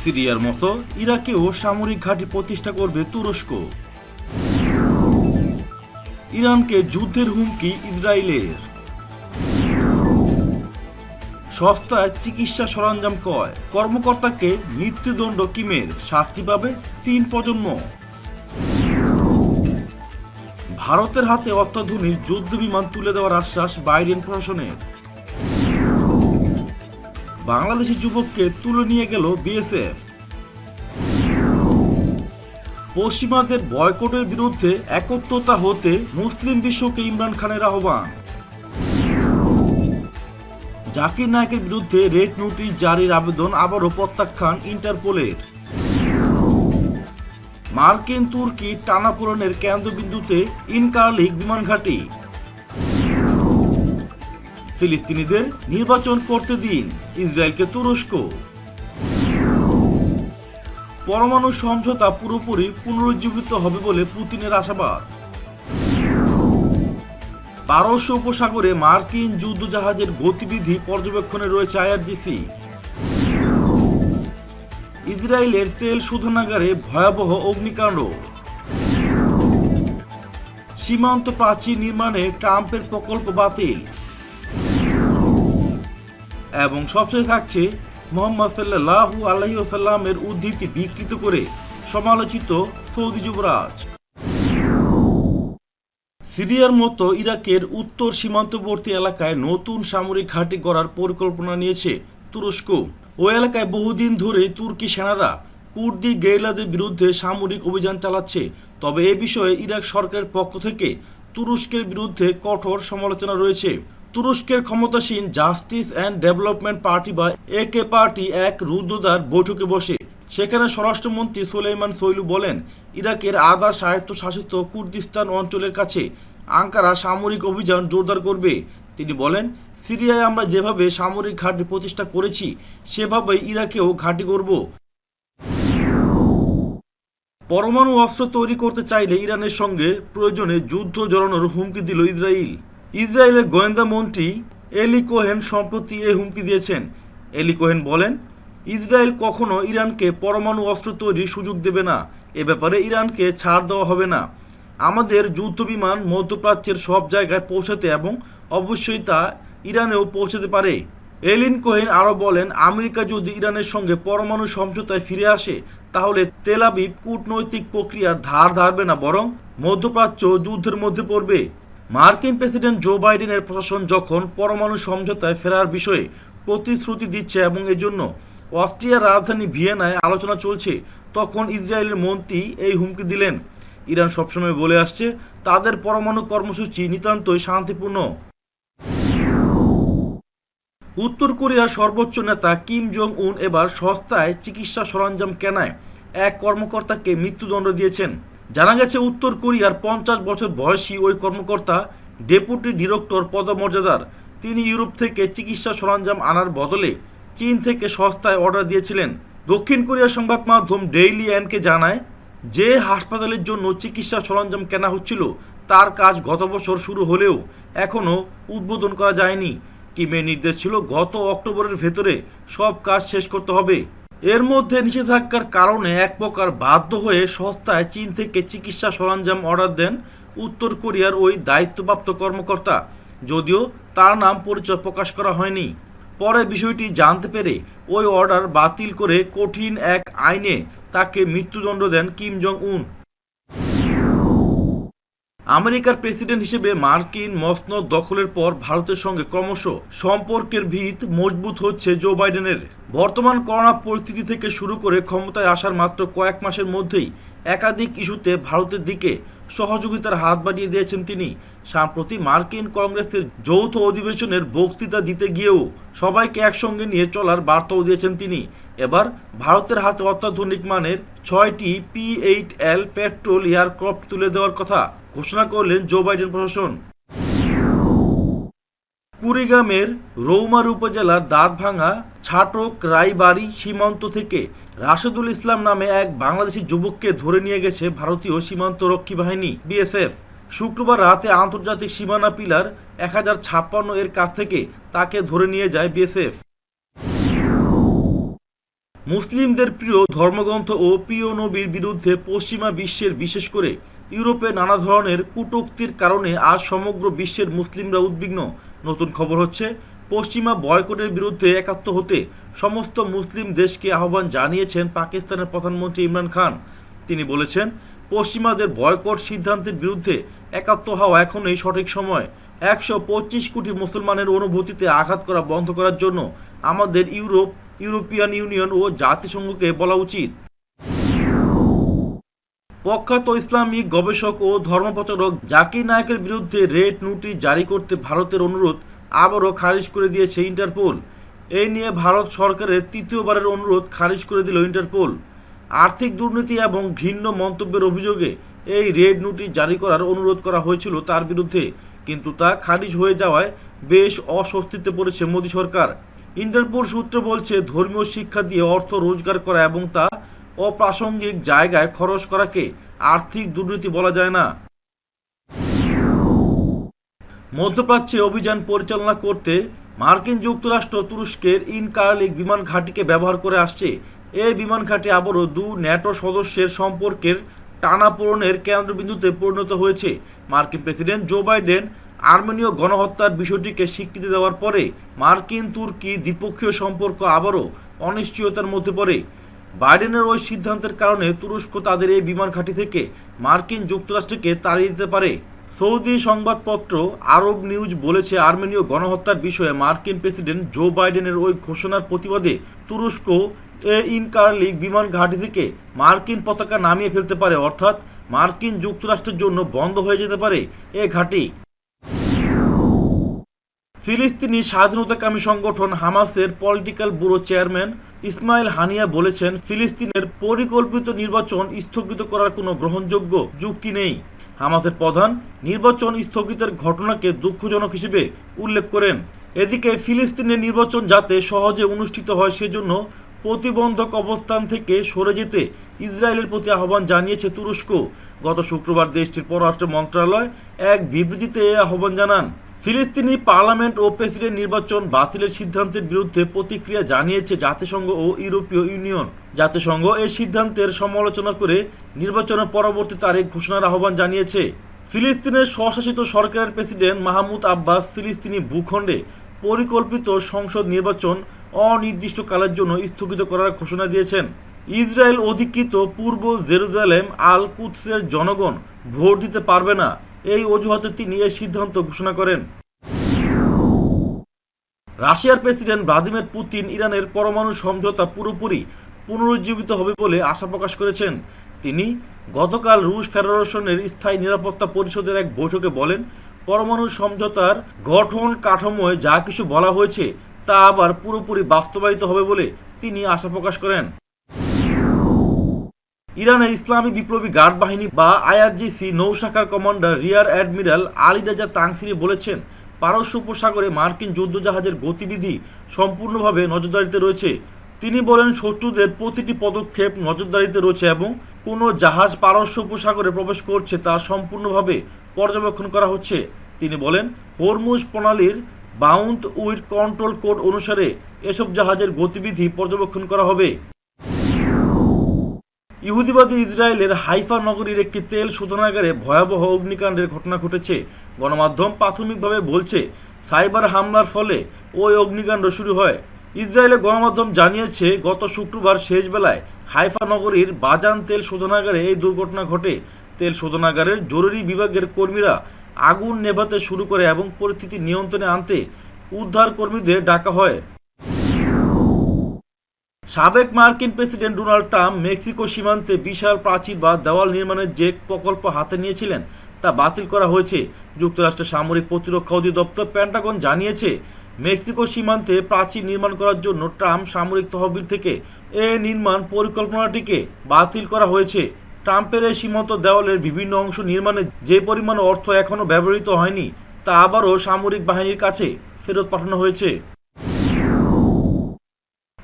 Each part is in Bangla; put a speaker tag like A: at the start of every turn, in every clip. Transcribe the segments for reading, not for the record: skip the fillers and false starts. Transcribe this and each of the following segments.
A: সিরিয়ার মতো ইরাকেও সামরিক ঘাঁটি প্রতিষ্ঠা করবে তুরস্ক। ইরানকে যুদ্ধের হুমকি ইসরায়েলের। সস্তায় চিকিৎসা সরঞ্জাম ক্রয়, কর্মকর্তাকে মৃত্যুদণ্ড কিমের, শাস্তি পাবে 3 প্রজন্ম। ভারতের হাতে অত্যাধুনিক যুদ্ধ বিমান তুলে দেওয়ার আশ্বাস বাইডেন প্রশাসনের। বাংলাদেশি যুবককে তুলে নিয়ে গেল বিএসএফ। পশ্চিমাদের বয়কটের বিরুদ্ধে একত্রতা হতে মুসলিম বিশ্বকে ইমরান খানের আহ্বান। জাকির নায়েকের বিরুদ্ধে রেড নোটিশ জারির আবেদন আবারও প্রত্যাখ্যান ইন্টারপোলের। মার্কিন তুর্কি টানাপোড়েনের কেন্দ্রবিন্দুতে ইনকারলিক বিমান ঘাঁটি। ফিলিস্তিনিদের নির্বাচন করতে দিন, ইসরায়েলকে তুরস্ক। পরমাণু সমঝোতা পুরোপুরি পুনরুজ্জীবিত হবে বলে পুতিনের আশাবাদ। পারস্য উপসাগরে মার্কিন যুদ্ধজাহাজের গতিবিধি পর্যবেক্ষণে রয়েছে আইআরজিসি। ইসরায়েলের তেল শোধনাগারে ভয়াবহ অগ্নিকাণ্ড। সীমান্ত প্রাচীর নির্মাণে ট্রাম্পের প্রকল্প বাতিল। এবং সবশেষে থাকছে মুহাম্মদ সাল্লাল্লাহু আলাইহি ওয়াসাল্লামের উদ্ধৃতি বিকৃত করে সমালোচিত সৌদি যুবরাজ। সিরিয়ার মতো ইরাকের উত্তর সীমান্তবর্তী এলাকায় নতুন সামরিক ঘাঁটি গড়ার পরিকল্পনা নিয়েছে তুরস্ক। ওই এলাকায় বহুদিন ধরে তুর্কি সেনারা কুর্দি গেরিলাদের বিরুদ্ধে সামরিক অভিযান চালাচ্ছে। তবে এ বিষয়ে ইরাক সরকারের পক্ষ থেকে তুরস্কের বিরুদ্ধে কঠোর সমালোচনা রয়েছে। তুরস্কের ক্ষমতাসীন জাস্টিস অ্যান্ড ডেভেলপমেন্ট পার্টি বা একে পার্টি এক রুদ্ধদ্বার বৈঠকে বসে। সেখানে স্বরাষ্ট্রমন্ত্রী সুলাইমান সোয়লু বলেন, ইরাকের আধা স্বায়ত্তশাসিত কুর্দিস্তান অঞ্চলের কাছে আঙ্কারা সামরিক অভিযান জোরদার করবে। তিনি বলেন, সিরিয়ায় আমরা যেভাবে সামরিক ঘাঁটি প্রতিষ্ঠা করেছি সেভাবেই ইরাকেও ঘাঁটি করব। পরমাণু অস্ত্র তৈরি করতে চাইলে ইরানের সঙ্গে প্রয়োজনে যুদ্ধ জড়ানোর হুমকি দিল ইসরায়েল। ইসরায়েলের গোয়েন্দা মন্ত্রী এলি কোহেন সম্প্রতি এই হুমকি দিয়েছেন। এলি কোহেন বলেন, ইসরায়েল কখনো ইরানকে পরমাণু অস্ত্র তৈরির সুযোগ দেবে না। এ ব্যাপারে ইরানকে ছাড় দেওয়া হবে না। আমাদের যুদ্ধবিমান মধ্যপ্রাচ্যের সব জায়গায় পৌঁছাতে এবং অবশ্যই তা ইরানেও পৌঁছাতে পারে। এলিন কোহেন আরও বলেন, আমেরিকা যদি ইরানের সঙ্গে পরমাণু সমঝোতায় ফিরে আসে তাহলে তেল আবিব কূটনৈতিক প্রক্রিয়ার ধার ধারবে না, বরং মধ্যপ্রাচ্য যুদ্ধের মধ্যে পড়বে। মার্কিন প্রেসিডেন্ট জো বাইডেনের প্রশাসন যখন পরমাণু সমঝোতায় ফেরার বিষয়ে প্রতিশ্রুতি দিচ্ছে এবং এজন্য অস্ট্রিয়ার রাজধানী ভিয়েনায় আলোচনা চলছে, তখন ইসরায়েলের মন্ত্রী এই হুমকি দিলেন। ইরান সবসময় বলে আসছে তাদের পরমাণু কর্মসূচি নিতান্তই শান্তিপূর্ণ। উত্তর কোরিয়ার সর্বোচ্চ নেতা কিম জং উন এবার সস্তায় চিকিৎসা সরঞ্জাম কেনায় এক কর্মকর্তাকে মৃত্যুদণ্ড দিয়েছেন। জানা গেছে, উত্তর কোরিয়ার 50 বছর বয়সী ওই কর্মকর্তা ডেপুটি ডিরেক্টর পদমর্যাদার। তিনি ইউরোপ থেকে চিকিৎসা সরঞ্জাম আনার বদলে চীন থেকে সস্তায় অর্ডার দিয়েছিলেন। দক্ষিণ কোরিয়ার সংবাদ মাধ্যম ডেইলি এনকে জানায়, যে হাসপাতালের জন্য চিকিৎসা সরঞ্জাম কেনা হচ্ছিল তার কাজ গত বছর শুরু হলেও এখনও উদ্বোধন করা যায়নি। কিমের নির্দেশ ছিল গত অক্টোবরের ভেতরে সব কাজ শেষ করতে হবে। এর মধ্যে নিষেধাজ্ঞার কারণে এক প্রকার বাধ্য হয়ে সস্তায় চীন থেকে চিকিৎসা সরঞ্জাম অর্ডার দেন উত্তর কোরিয়ার ওই দায়িত্বপ্রাপ্ত কর্মকর্তা, যদিও তার নাম পরিচয় প্রকাশ করা হয়নি। পরে বিষয়টি জানতে পেরে ওই অর্ডার বাতিল করে কঠিন এক আইনে তাকে মৃত্যুদণ্ড দেন কিম জং উন। আমেরিকার প্রেসিডেন্ট হিসেবে মার্কিন মসনদ দখলের পর ভারতের সঙ্গে ক্রমশ সম্পর্কের ভিত মজবুত হচ্ছে জো বাইডেনের। বর্তমান করোনা পরিস্থিতি থেকে শুরু করে ক্ষমতায় আসার মাত্র কয়েক মাসের মধ্যেই একাধিক ইস্যুতে ভারতের দিকে সহযোগিতার হাত বাড়িয়ে দিয়েছেন তিনি। সম্প্রতি মার্কিন কংগ্রেসের যৌথ অধিবেশনের বক্তৃতা দিতে গিয়েও সবাইকে একসঙ্গে নিয়ে চলার বার্তাও দিয়েছেন তিনি। এবার ভারতের হাতে অত্যাধুনিক মানের 6টি P-8L পেট্রোল এয়ারক্রাফট তুলে দেওয়ার কথা ঘোষণা করলেন জো বাইডেন প্রশাসন। কুড়িগ্রামের রৌমারী উপজেলার দাঁতভাঙা ছাটক রায়বাড়ি সীমান্ত থেকে রাশেদুল ইসলাম নামে এক বাংলাদেশি যুবককে ধরে নিয়ে গেছে ভারতীয় সীমান্তরক্ষী বাহিনী বিএসএফ। শুক্রবার রাতে আন্তর্জাতিক সীমানা পিলার 1056 এর কাছ থেকে তাকে ধরে নিয়ে যায় বিএসএফ। মুসলিমদের প্রিয় ধর্মগ্রন্থ ও প্রিয় নবীর বিরুদ্ধে পশ্চিমা বিশ্বের, বিশেষ করে ইউরোপে নানা ধরনের কটূক্তির কারণে আজ সমগ্র বিশ্বের মুসলিমরা উদ্বিগ্ন। নতুন খবর হচ্ছে, পশ্চিমা বয়কটের বিরুদ্ধে একাত্ম হতে সমস্ত মুসলিম দেশকে আহ্বান জানিয়েছেন পাকিস্তানের প্রধানমন্ত্রী ইমরান খান। তিনি বলেছেন, পশ্চিমাদের বয়কট সিদ্ধান্তের বিরুদ্ধে একাত্ম হওয়া এখনই সঠিক সময়। 125 কোটি মুসলমানের অনুভূতিতে আঘাত করা বন্ধ করার জন্য আমাদের ইউরোপিয়ান ইউনিয়ন ও জাতিসংঘকে বলা উচিত। প্রখ্যাত ইসলামিক গবেষক ও ধর্মপ্রচারক জাকির নায়েকের বিরুদ্ধে রেড নোটিশ জারি করতে ভারতের অনুরোধ আবারও খারিজ করে দিয়েছে ইন্টারপোল। এই নিয়ে ভারত সরকারের তৃতীয়বারের অনুরোধ খারিজ করে দিল ইন্টারপোল। আর্থিক দুর্নীতি এবং ঘৃণ্য মন্তব্যের অভিযোগে এই রেড নোটিশ জারি করার অনুরোধ করা হয়েছিল তার বিরুদ্ধে, কিন্তু তা খারিজ হয়ে যাওয়ায় বেশ অস্বস্তিতে পড়েছে মোদী সরকার। ইন্টারপোল সূত্র বলছে, ধর্মীয় শিক্ষা দিয়ে অর্থ রোজগার করা এবং তা অপ্রাসঙ্গিক জায়গায় খরচ করাকে আর্থিক দুর্নীতি বলা যায় না। মধ্যপ্রাচ্যে অভিযান পরিচালনা করতে মার্কিন যুক্তরাষ্ট্র তুরস্কের ইনকারলিক বিমান ঘাঁটিকে ব্যবহার করে আসছে। এই বিমান ঘাঁটি আবারও ন্যাটো সদস্যের সম্পর্কের টানাপোড়েনের কেন্দ্রবিন্দুতে পরিণত হয়েছে। মার্কিন প্রেসিডেন্ট জো বাইডেন আর্মেনীয় গণহত্যার বিষয়টিকে স্বীকৃতি দেওয়ার পরে মার্কিন তুর্কি দ্বিপক্ষীয় সম্পর্ক আবারও অনিশ্চয়তার মধ্যে পড়ে। বাইডেনের ওই সিদ্ধান্তের কারণে তুরস্ক তাদের এই বিমান ঘাঁটি থেকে মার্কিন যুক্তরাষ্ট্রকে তাড়িয়ে দিতে পারে। সৌদি সংবাদপত্র আরব নিউজ বলেছে, আর্মেনীয় গণহত্যার বিষয়ে মার্কিন প্রেসিডেন্ট জো বাইডেনের ওই ঘোষণার প্রতিবাদে তুরস্ক ইনকারলিক বিমান ঘাঁটি থেকে মার্কিন পতাকা নামিয়ে ফেলতে পারে, অর্থাৎ মার্কিন যুক্তরাষ্ট্রের জন্য বন্ধ হয়ে যেতে পারে এ ঘাঁটি। ফিলিস্তিনি স্বাধীনতাকামী সংগঠন হামাসের political bureau chairman Ismail Haniyeh বলেছেন, ফিলিস্তিনের পরিকল্পিত নির্বাচন স্থগিত করার কোনো গ্রহণযোগ্য যুক্তি নেই। হামাসের প্রধান নির্বাচন স্থগিতের ঘটনাকে দুঃখজনক হিসেবে উল্লেখ করেন। এদিকে ফিলিস্তিনের নির্বাচন যাতে সহজে অনুষ্ঠিত হয় সেজন্য প্রতিবন্ধক অবস্থান থেকে সরে যেতে ইসরায়েলের প্রতি আহ্বান জানিয়েছে তুরস্ক। গত শুক্রবার দেশটির পররাষ্ট্র মন্ত্রণালয় এক বিবৃতিতে এই আহ্বান জানান। ফিলিস্তিনি পার্লামেন্ট ও প্রেসিডেন্ট নির্বাচন বাতিলের সিদ্ধান্তের বিরুদ্ধে প্রতিক্রিয়া জানিয়েছে জাতিসংঘ ও ইউরোপীয় ইউনিয়ন। জাতিসংঘ এই সিদ্ধান্তের সমালোচনা করে নির্বাচনের পরবর্তী তারিখ ঘোষণার আহ্বান জানিয়েছে। ফিলিস্তিনের স্বশাসিত সরকারের প্রেসিডেন্ট মাহমুদ আব্বাস ফিলিস্তিনি ভূখণ্ডে পরিকল্পিত সংসদ নির্বাচন অনির্দিষ্টকালের জন্য স্থগিত করার ঘোষণা দিয়েছেন। ইসরায়েল অধিকৃত পূর্ব জেরুজালেম আল কুদসের জনগণ ভোট দিতে পারবে না, এই অজুহাতে তিনি এই সিদ্ধান্ত ঘোষণা করেন। রাশিয়ার প্রেসিডেন্ট ভ্লাদিমির পুতিন ইরানের পরমাণু সমঝোতা পুরোপুরি পুনরুজ্জীবিত হবে বলে আশা প্রকাশ করেছেন। তিনি গতকাল রুশ ফেডারেশনের স্থায়ী নিরাপত্তা পরিষদের এক বৈঠকে বলেন, পরমাণু সমঝোতার গঠন কাঠামোয় যা কিছু বলা হয়েছে তা আবার পুরোপুরি বাস্তবায়িত হবে বলে তিনি আশা প্রকাশ করেন। ইরানের ইসলামী বিপ্লবী গার্ড বাহিনী বা আইআরজিসি নৌশাখার commander rear admiral Ali Reza Tangsiri বলেছেন, পারস্য উপসাগরে মার্কিন যুদ্ধজাহাজের গতিবিধি সম্পূর্ণভাবে নজরদারিতে রয়েছে। তিনি বলেন, শত্রুদের প্রতিটি পদক্ষেপ নজরদারিতে রয়েছে এবং কোনো জাহাজ পারস্য উপসাগরে প্রবেশ করছে তা সম্পূর্ণভাবে পর্যবেক্ষণ করা হচ্ছে। তিনি বলেন, হরমুজ প্রণালীর বাউন্ড উইথ কন্ট্রোল কোড অনুসারে এসব জাহাজের গতিবিধি পর্যবেক্ষণ করা হবে। ইহুদিবাদী ইসরায়েলের হাইফা নগরীর একটি তেল শোধনাগারে ভয়াবহ অগ্নিকাণ্ডের ঘটনা ঘটেছে। গণমাধ্যম প্রাথমিকভাবে বলছে, সাইবার হামলার ফলে ওই অগ্নিকাণ্ড শুরু হয়। ইসরায়েলের গণমাধ্যম জানিয়েছে, গত শুক্রবার শেষ বেলায় হাইফা নগরীর বাজান তেল শোধনাগারে এই দুর্ঘটনা ঘটে। তেল শোধনাগারের জরুরি বিভাগের কর্মীরা আগুন নেভাতে শুরু করে এবং পরিস্থিতি নিয়ন্ত্রণে আনতে উদ্ধার কর্মীদের ডাকা হয়। সাবেক মার্কিন প্রেসিডেন্ট ডোনাল্ড ট্রাম্প মেক্সিকো সীমান্তে বিশাল প্রাচীর বা দেওয়াল নির্মাণের যে প্রকল্প হাতে নিয়েছিলেন তা বাতিল করা হয়েছে। যুক্তরাষ্ট্রের সামরিক প্রতিরক্ষা অধিদপ্তর পেন্টাগন জানিয়েছে, মেক্সিকো সীমান্তে প্রাচীর নির্মাণ করার জন্য ট্রাম্প সামরিক তহবিল থেকে এই নির্মাণ পরিকল্পনাটিকে বাতিল করা হয়েছে। ট্রাম্পের এই সীমান্ত দেওয়ালের বিভিন্ন অংশ নির্মাণে যে পরিমাণ অর্থ এখনও ব্যবহৃত হয়নি তা আবারও সামরিক বাহিনীর কাছে ফেরত পাঠানো হয়েছে।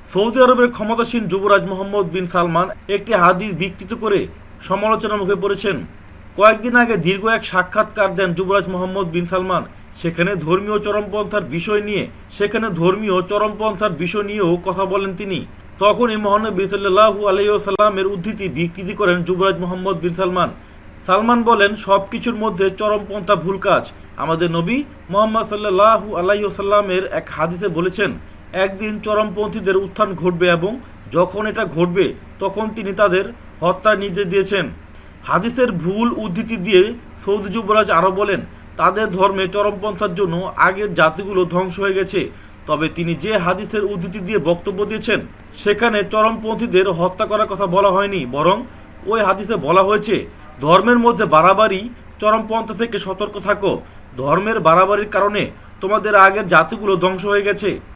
A: সৌদি আরবের ক্ষমতাসীন যুবরাজ মোহাম্মদ বিন সালমান একটি হাদিস বিকৃত করে সমালোচনার মুখে পড়েছেন। কয়েকদিন আগে দীর্ঘ এক সাক্ষাৎকার দেন যুবরাজ মোহাম্মদ বিন সালমান। সেখানে ধর্মীয় চরমপন্থার বিষয় নিয়েও কথা বলেন তিনি। তখনই মহানবী সাল্লাল্লাহু আলাইহি ওয়াসাল্লামের উদ্ধৃতি বিকৃতি করেন যুবরাজ মোহাম্মদ বিন সালমান। সালমান বলেন, সব কিছুর মধ্যে চরমপন্থা ভুল কাজ। আমাদের নবী মোহাম্মদ সাল্লাল্লাহু আলাইহি ওয়াসাল্লামের এক হাদিসে বলেছেন, একদিন চরমপন্থীদের উত্থান ঘটবে এবং যখন এটা ঘটবে তখন তিনি তাদের হত্যার নির্দেশ দিয়েছেন। হাদিসের ভুল উদ্ধৃতি দিয়ে সৌদি যুবরাজ আরও বলেন, তাদের ধর্মে চরমপন্থার জন্য আগের জাতিগুলো ধ্বংস হয়ে গেছে। তবে তিনি যে হাদিসের উদ্ধৃতি দিয়ে বক্তব্য দিয়েছেন সেখানে চরমপন্থীদের হত্যা করার কথা বলা হয়নি, বরং ওই হাদিসে বলা হয়েছে, ধর্মের মধ্যে বাড়াবাড়ি, চরমপন্থা থেকে সতর্ক থাকো। ধর্মের বাড়াবাড়ির কারণে তোমাদের আগের জাতিগুলো ধ্বংস হয়ে গেছে।